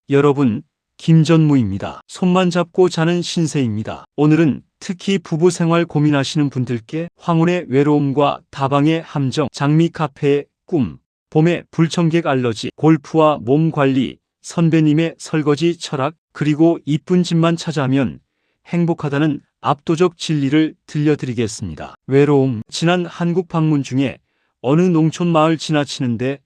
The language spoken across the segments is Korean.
여러분, 김전무입니다. 손만 잡고 자는 신세입니다. 오늘은 특히 부부 생활 고민하시는 분들께 황혼의 외로움과 다방의 함정, 장미 카페의 꿈, 봄의 불청객 알러지, 골프와 몸 관리, 선배님의 설거지 철학, 그리고 이쁜 집만 찾아하면 행복하다는 압도적 진리를 들려드리겠습니다. 외로움, 지난 한국 방문 중에 어느 농촌 마을 지나치는데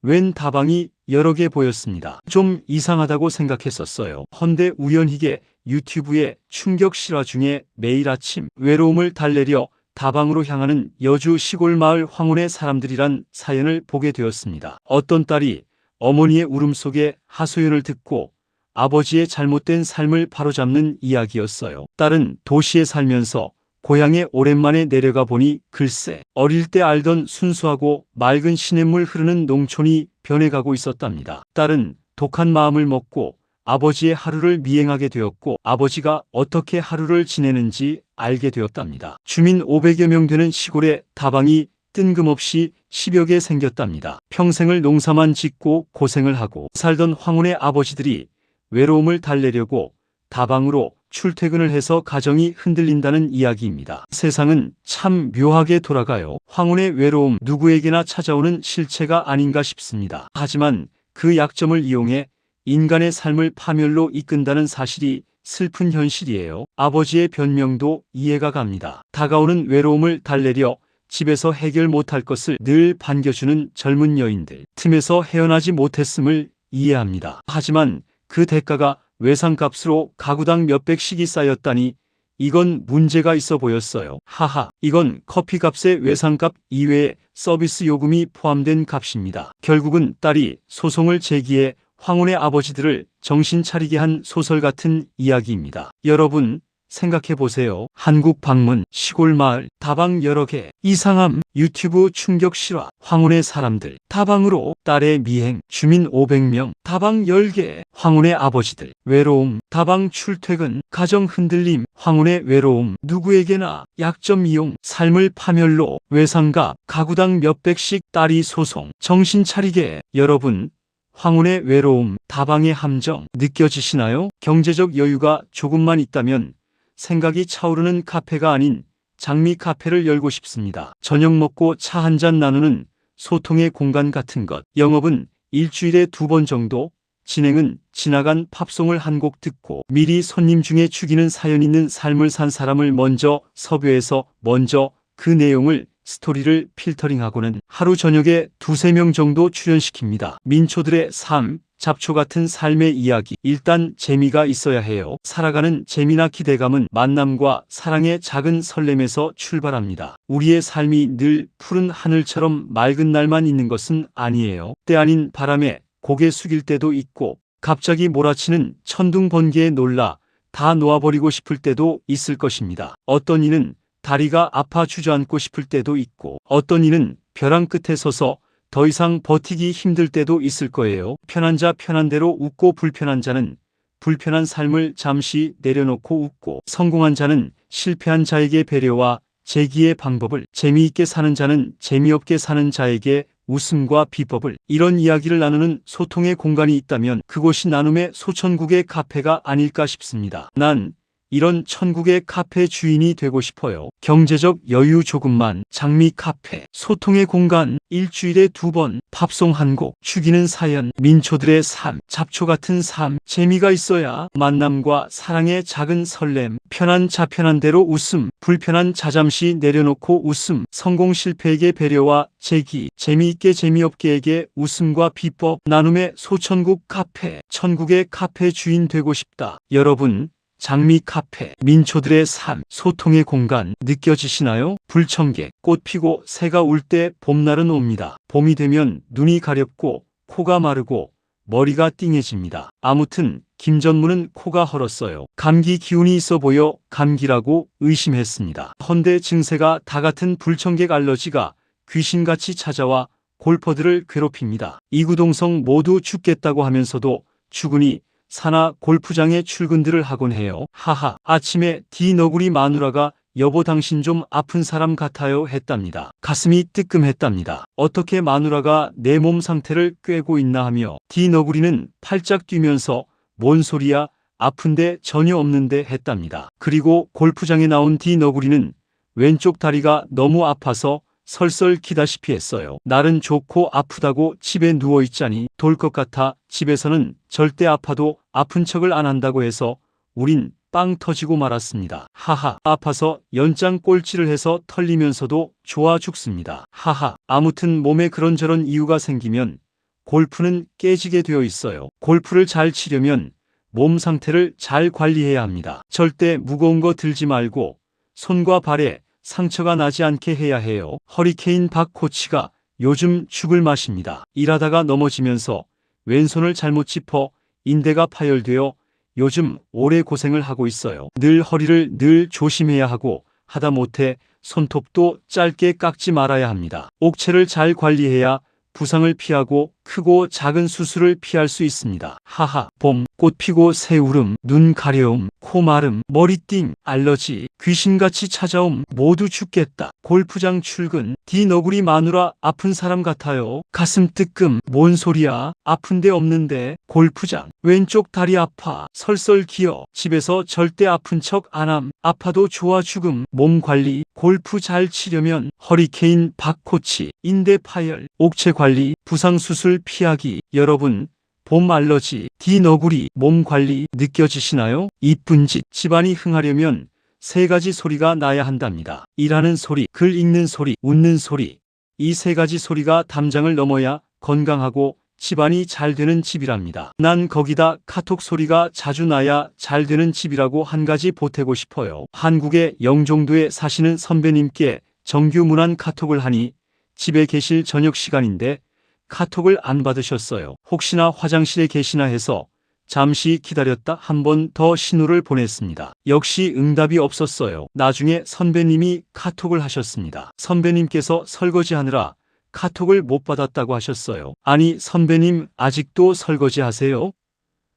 웬 다방이 여러 개 보였습니다. 좀 이상하다고 생각했었어요. 헌데 우연히게 유튜브에 충격 실화 중에 매일 아침 외로움을 달래려 다방으로 향하는 여주 시골 마을 황혼의 사람들이란 사연을 보게 되었습니다. 어떤 딸이 어머니의 울음속에 하소연을 듣고 아버지의 잘못된 삶을 바로잡는 이야기였어요. 딸은 도시에 살면서 고향에 오랜만에 내려가 보니 글쎄 어릴 때 알던 순수하고 맑은 시냇물 흐르는 농촌이 변해가고 있었답니다. 딸은 독한 마음을 먹고 아버지의 하루를 미행하게 되었고 아버지가 어떻게 하루를 지내는지 알게 되었답니다. 주민 500여 명 되는 시골에 다방이 뜬금없이 10여 개 생겼답니다. 평생을 농사만 짓고 고생을 하고 살던 황혼의 아버지들이 외로움을 달래려고 다방으로 출퇴근을 해서 가정이 흔들린다는 이야기입니다. 세상은 참 묘하게 돌아가요. 황혼의 외로움, 누구에게나 찾아오는 실체가 아닌가 싶습니다. 하지만 그 약점을 이용해 인간의 삶을 파멸로 이끈다는 사실이 슬픈 현실이에요. 아버지의 변명도 이해가 갑니다. 다가오는 외로움을 달래려 집에서 해결 못할 것을 늘 반겨주는 젊은 여인들, 틈에서 헤어나지 못했음을 이해합니다. 하지만 그 대가가 외상값으로 가구당 몇백씩이 쌓였다니 이건 문제가 있어 보였어요. 하하, 이건 커피값의 외상값 이외에 서비스 요금이 포함된 값입니다. 결국은 딸이 소송을 제기해 황혼의 아버지들을 정신 차리게 한 소설 같은 이야기입니다. 여러분, 생각해보세요. 한국 방문, 시골 마을, 다방 여러 개, 이상함, 유튜브 충격 실화, 황혼의 사람들, 다방으로 딸의 미행, 주민 500명, 다방 10개, 황혼의 아버지들, 외로움, 다방 출퇴근, 가정 흔들림, 황혼의 외로움, 누구에게나 약점 이용, 삶을 파멸로, 외상값, 가구당 몇백씩, 딸이 소송, 정신 차리게. 여러분, 황혼의 외로움, 다방의 함정 느껴지시나요? 경제적 여유가 조금만 있다면 생각이 차오르는 카페가 아닌 장미 카페를 열고 싶습니다. 저녁 먹고 차 한잔 나누는 소통의 공간 같은 것. 영업은 일주일에 2번 정도, 진행은 지나간 팝송을 한 곡 듣고 미리 손님 중에 죽이는 사연 있는 삶을 산 사람을 먼저 섭외해서 먼저 그 내용을 스토리를 필터링하고는 하루 저녁에 2~3명 정도 출연시킵니다. 민초들의 삶, 잡초 같은 삶의 이야기. 일단 재미가 있어야 해요. 살아가는 재미나 기대감은 만남과 사랑의 작은 설렘에서 출발합니다. 우리의 삶이 늘 푸른 하늘처럼 맑은 날만 있는 것은 아니에요. 때 아닌 바람에 고개 숙일 때도 있고 갑자기 몰아치는 천둥 번개에 놀라 다 놓아버리고 싶을 때도 있을 것입니다. 어떤 이는 다리가 아파 주저앉고 싶을 때도 있고 어떤 이는 벼랑 끝에 서서 더 이상 버티기 힘들 때도 있을 거예요. 편한 자 편한 대로 웃고 불편한 자는 불편한 삶을 잠시 내려놓고 웃고 성공한 자는 실패한 자에게 배려와 재기의 방법을 재미있게 사는 자는 재미없게 사는 자에게 웃음과 비법을 이런 이야기를 나누는 소통의 공간이 있다면 그곳이 나눔의 소천국의 카페가 아닐까 싶습니다. 난 이런 천국의 카페 주인이 되고 싶어요. 경제적 여유 조금만, 장미 카페, 소통의 공간, 일주일에 2번, 팝송 한 곡, 죽이는 사연, 민초들의 삶, 잡초 같은 삶, 재미가 있어야 만남과 사랑의 작은 설렘, 편한 자 편한 대로 웃음, 불편한 자 잠시 내려놓고 웃음, 성공 실패에게 배려와 재기, 재미있게 재미없게에게 웃음과 비법, 나눔의 소천국 카페, 천국의 카페 주인 되고 싶다. 여러분, 장미 카페, 민초들의 삶, 소통의 공간 느껴지시나요? 불청객, 꽃 피고 새가 울 때 봄날은 옵니다. 봄이 되면 눈이 가렵고 코가 마르고 머리가 띵해집니다. 아무튼 김전무는 코가 헐었어요. 감기 기운이 있어 보여 감기라고 의심했습니다. 헌데 증세가 다 같은 불청객 알러지가 귀신같이 찾아와 골퍼들을 괴롭힙니다. 이구동성 모두 죽겠다고 하면서도 죽으니 사나 골프장에 출근들을 하곤 해요. 하하, 아침에 디너구리 마누라가 여보 당신 좀 아픈 사람 같아요 했답니다. 가슴이 뜨끔했답니다. 어떻게 마누라가 내 몸 상태를 꿰고 있나 하며 디너구리는 팔짝 뛰면서 뭔 소리야 아픈데 전혀 없는데 했답니다. 그리고 골프장에 나온 디너구리는 왼쪽 다리가 너무 아파서 설설 기다시피 했어요. 날은 좋고 아프다고 집에 누워있자니 돌 것 같아 집에서는 절대 아파도 아픈 척을 안 한다고 해서 우린 빵 터지고 말았습니다. 하하 아파서 연장 꼴찌를 해서 털리면서도 좋아 죽습니다. 하하 아무튼 몸에 그런저런 이유가 생기면 골프는 깨지게 되어 있어요. 골프를 잘 치려면 몸 상태를 잘 관리해야 합니다. 절대 무거운 거 들지 말고 손과 발에 상처가 나지 않게 해야 해요. 허리케인 박 코치가 요즘 죽을 맛입니다. 일하다가 넘어지면서 왼손을 잘못 짚어 인대가 파열되어 요즘 오래 고생을 하고 있어요. 늘 허리를 늘 조심해야 하고 하다못해 손톱도 짧게 깎지 말아야 합니다. 옥체를 잘 관리해야 부상을 피하고 크고 작은 수술을 피할 수 있습니다. 하하 봄 꽃 피고 새우름 눈 가려움 코 마름 머리띵 알러지 귀신같이 찾아옴 모두 죽겠다. 골프장 출근 디너구리 마누라 아픈 사람 같아요. 가슴 뜨끔 뭔 소리야 아픈데 없는데. 골프장 왼쪽 다리 아파 설설 기어 집에서 절대 아픈 척 안함. 아파도 좋아 죽음. 몸 관리 골프 잘 치려면 허리케인 박 코치 인대 파열 옥체 관리 부상 수술 피하기. 여러분 봄 알러지 디너구리 몸 관리 느껴지시나요? 이쁜 짓 집안이 흥하려면 세 가지 소리가 나야 한답니다. 일하는 소리 글 읽는 소리 웃는 소리. 이 세 가지 소리가 담장을 넘어야 건강하고 집안이 잘 되는 집이랍니다. 난 거기다 카톡 소리가 자주 나야 잘 되는 집이라고 한 가지 보태고 싶어요. 한국의 영종도에 사시는 선배님께 정규 문안 카톡을 하니 집에 계실 저녁 시간인데 카톡을 안 받으셨어요. 혹시나 화장실에 계시나 해서 잠시 기다렸다 한 번 더 신호를 보냈습니다. 역시 응답이 없었어요. 나중에 선배님이 카톡을 하셨습니다. 선배님께서 설거지하느라 카톡을 못 받았다고 하셨어요. 아니 선배님 아직도 설거지 하세요?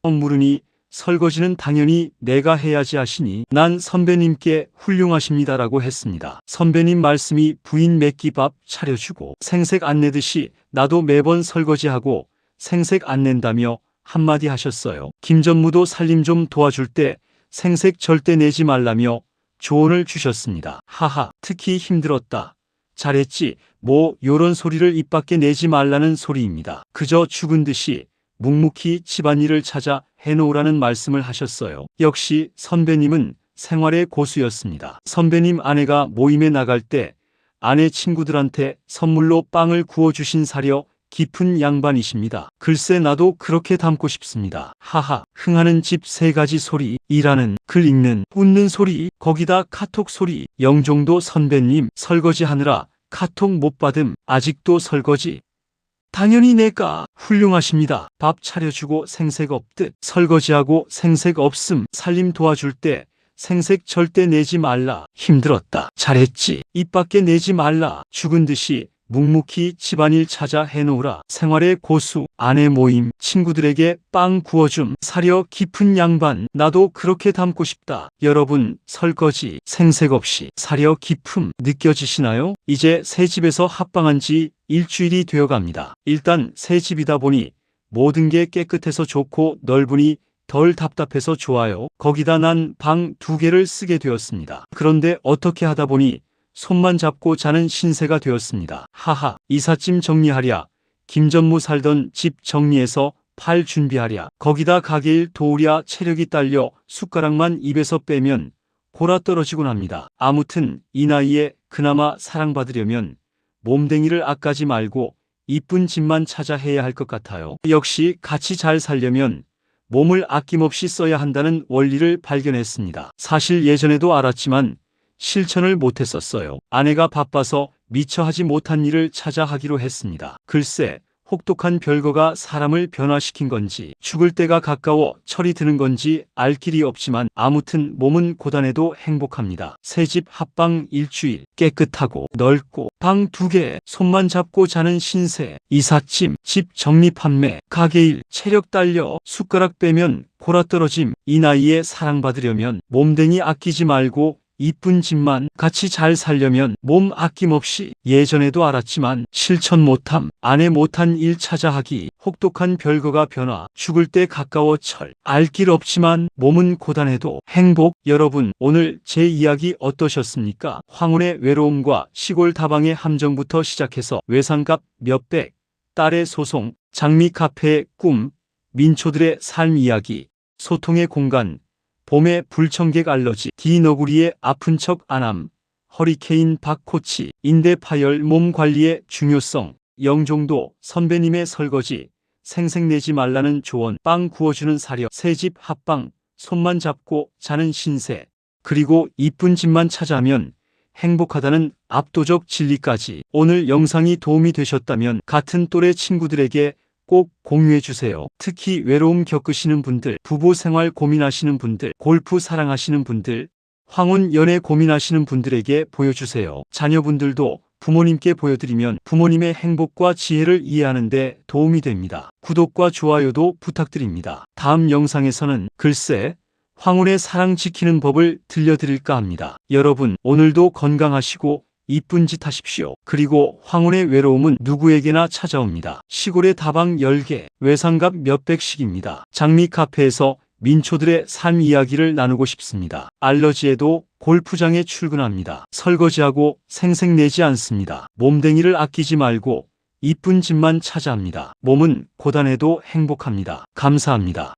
물으니 설거지는 당연히 내가 해야지 하시니 난 선배님께 훌륭하십니다라고 했습니다. 선배님 말씀이 부인 몇 끼 밥 차려주고 생색 안 내듯이 나도 매번 설거지하고 생색 안 낸다며 한마디 하셨어요. 김전무도 살림 좀 도와줄 때 생색 절대 내지 말라며 조언을 주셨습니다. 하하 특히 힘들었다. 잘했지 뭐 요런 소리를 입 밖에 내지 말라는 소리입니다. 그저 죽은 듯이 묵묵히 집안일을 찾아 해놓으라는 말씀을 하셨어요. 역시 선배님은 생활의 고수였습니다. 선배님 아내가 모임에 나갈 때 아내 친구들한테 선물로 빵을 구워주신 사려 깊은 양반이십니다. 글쎄 나도 그렇게 닮고 싶습니다. 하하 흥하는 집 세 가지 소리 일하는 글 읽는 웃는 소리 거기다 카톡 소리. 영종도 선배님 설거지하느라 카톡 못 받음 아직도 설거지. 당연히 내가 훌륭하십니다. 밥 차려주고 생색 없듯 설거지하고 생색 없음. 살림 도와줄 때 생색 절대 내지 말라. 힘들었다. 잘했지. 입 밖에 내지 말라. 죽은 듯이 묵묵히 집안일 찾아 해놓으라. 생활의 고수. 아내 모임 친구들에게 빵 구워줌 사려 깊은 양반. 나도 그렇게 닮고 싶다. 여러분 설거지 생색 없이 사려 깊음 느껴지시나요? 이제 새 집에서 합방한 지 일주일이 되어갑니다. 일단 새 집이다 보니 모든 게 깨끗해서 좋고 넓으니 덜 답답해서 좋아요. 거기다 난 방 2개를 쓰게 되었습니다. 그런데 어떻게 하다 보니 손만 잡고 자는 신세가 되었습니다. 하하 이삿짐 정리하랴. 김전무 살던 집 정리해서 팔 준비하랴. 거기다 가게일 도우랴. 체력이 딸려 숟가락만 입에서 빼면 골아 떨어지곤 합니다. 아무튼 이 나이에 그나마 사랑받으려면 몸댕이를 아까지 말고 이쁜 집만 찾아 해야 할 것 같아요. 역시 같이 잘 살려면 몸을 아낌없이 써야 한다는 원리를 발견했습니다. 사실 예전에도 알았지만 실천을 못했었어요. 아내가 바빠서 미처 하지 못한 일을 찾아 하기로 했습니다. 글쎄 혹독한 별거가 사람을 변화시킨 건지 죽을 때가 가까워 철이 드는 건지 알 길이 없지만 아무튼 몸은 고단해도 행복합니다. 새집 합방 일주일 깨끗하고 넓고 방 2개 손만 잡고 자는 신세. 이삿짐 집 정리 판매 가게일 체력 딸려 숟가락 빼면 골아떨어짐. 이 나이에 사랑받으려면 몸댕이 아끼지 말고 이쁜 집만 같이 잘 살려면 몸 아낌없이 예전에도 알았지만 실천 못함 아내 못한 일 찾아 하기 혹독한 별거가 변화 죽을 때 가까워 철 알 길 없지만 몸은 고단해도 행복 여러분 오늘 제 이야기 어떠셨습니까? 황혼의 외로움과 시골 다방의 함정부터 시작해서 외상값 몇백 딸의 소송 장미 카페의 꿈 민초들의 삶 이야기 소통의 공간 봄의 불청객 알러지 디너구리의 아픈 척 안함 허리케인 박코치 인대 파열 몸 관리의 중요성 영종도 선배님의 설거지 생색내지 말라는 조언 빵 구워주는 사력 새집 합방 손만 잡고 자는 신세 그리고 이쁜 집만 찾아면 행복하다는 압도적 진리까지 오늘 영상이 도움이 되셨다면 같은 또래 친구들에게 꼭 공유해주세요. 특히 외로움 겪으시는 분들, 부부 생활 고민하시는 분들, 골프 사랑하시는 분들, 황혼 연애 고민하시는 분들에게 보여주세요. 자녀분들도 부모님께 보여드리면 부모님의 행복과 지혜를 이해하는 데 도움이 됩니다. 구독과 좋아요도 부탁드립니다. 다음 영상에서는 글쎄, 황혼의 사랑 지키는 법을 들려드릴까 합니다. 여러분, 오늘도 건강하시고 이쁜 짓 하십시오. 그리고 황혼의 외로움은 누구에게나 찾아옵니다. 시골의 다방 10개, 외상값 몇백씩입니다. 장미 카페에서 민초들의 삶 이야기를 나누고 싶습니다. 알러지에도 골프장에 출근합니다. 설거지하고 생색내지 않습니다. 몸댕이를 아끼지 말고 이쁜 집만 찾아 합니다. 몸은 고단해도 행복합니다. 감사합니다.